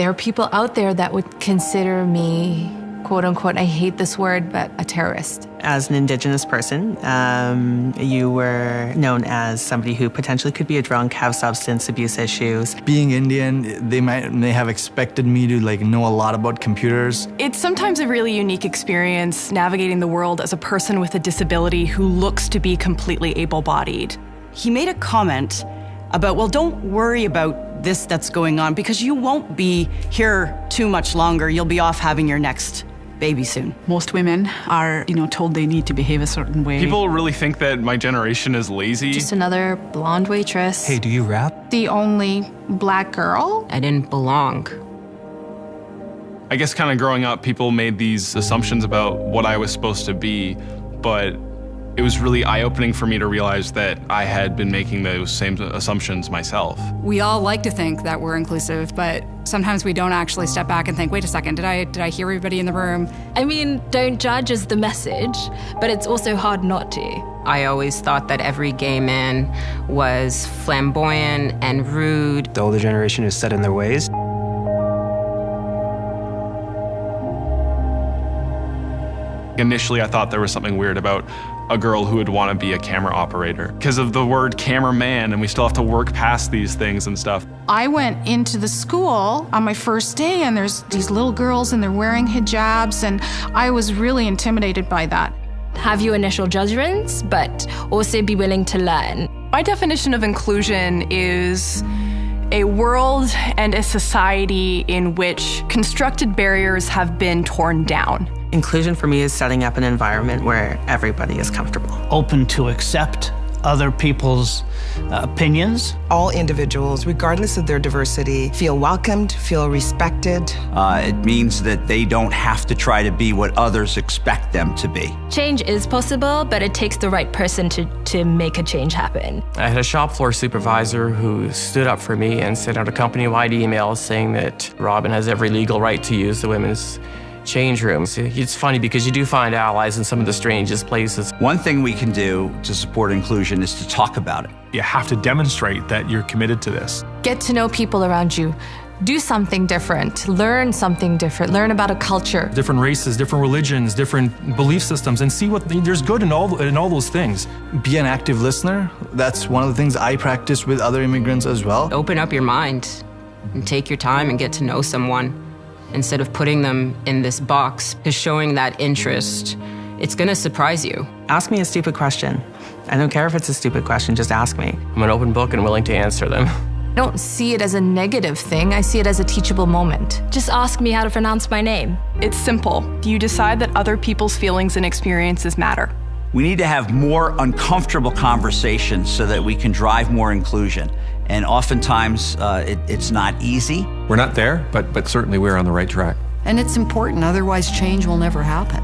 There are people out there that would consider me, quote unquote, I hate this word, but a terrorist. As an Indigenous person, you were known as somebody who potentially could be a drunk, have substance abuse issues. Being Indian, they may have expected me to know a lot about computers. It's sometimes a really unique experience navigating the world as a person with a disability who looks to be completely able-bodied. He made a comment about, well, don't worry about this that's going on because you won't be here too much longer. You'll be off having your next baby soon. Most women are, told they need to behave a certain way. People really think that my generation is lazy. Just another blonde waitress. Hey, do you rap? The only black girl. I didn't belong. I guess kind of growing up, people made these assumptions about what I was supposed to be, but it was really eye-opening for me to realize that I had been making those same assumptions myself. We all like to think that we're inclusive, but sometimes we don't actually step back and think, wait a second, did I hear everybody in the room? I mean, don't judge is the message, but it's also hard not to. I always thought that every gay man was flamboyant and rude. The older generation is set in their ways. Initially, I thought there was something weird about a girl who would want to be a camera operator because of the word cameraman, and we still have to work past these things and stuff. I went into the school on my first day, and there's these little girls, and they're wearing hijabs, and I was really intimidated by that. Have your initial judgments, but also be willing to learn. My definition of inclusion is a world and a society in which constructed barriers have been torn down. Inclusion for me is setting up an environment where everybody is comfortable. Open to accept other people's opinions. All individuals, regardless of their diversity, feel welcomed, feel respected. It means that they don't have to try to be what others expect them to be. Change is possible, but it takes the right person to make a change happen. I had a shop floor supervisor who stood up for me and sent out a company-wide email saying that Robin has every legal right to use the women's change rooms. It's funny because you do find allies in some of the strangest places. One thing we can do to support inclusion is to talk about it. You have to demonstrate that you're committed to this. Get to know people around you. Do something different. Learn something different. Learn about a culture. Different races, different religions, different belief systems, and see what there's good in all those things. Be an active listener. That's one of the things I practice with other immigrants as well. Open up your mind and take your time and get to know someone. Instead of putting them in this box, just showing that interest, it's gonna surprise you. Ask me a stupid question. I don't care if it's a stupid question, just ask me. I'm an open book and willing to answer them. I don't see it as a negative thing. I see it as a teachable moment. Just ask me how to pronounce my name. It's simple. You decide that other people's feelings and experiences matter. We need to have more uncomfortable conversations so that we can drive more inclusion. And oftentimes, it's not easy. We're not there, but certainly we're on the right track. And it's important, otherwise change will never happen.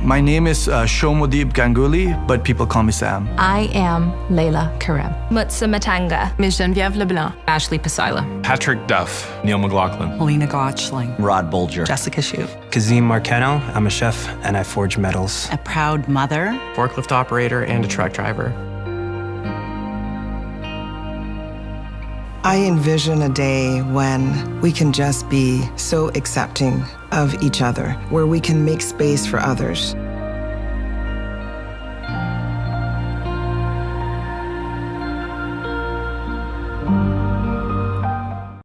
My name is Shomodeep Ganguly, but people call me Sam. I am Layla Karem. Mutsa Matanga. Ms. Geneviève Leblanc. Ashley Pasila. Patrick Duff. Neil McLaughlin. Helena Gotchling. Rod Bolger. Jessica Shue. Kazim Marcano. I'm a chef and I forge metals. A proud mother. Forklift operator and a truck driver. I envision a day when we can just be so accepting of each other, where we can make space for others.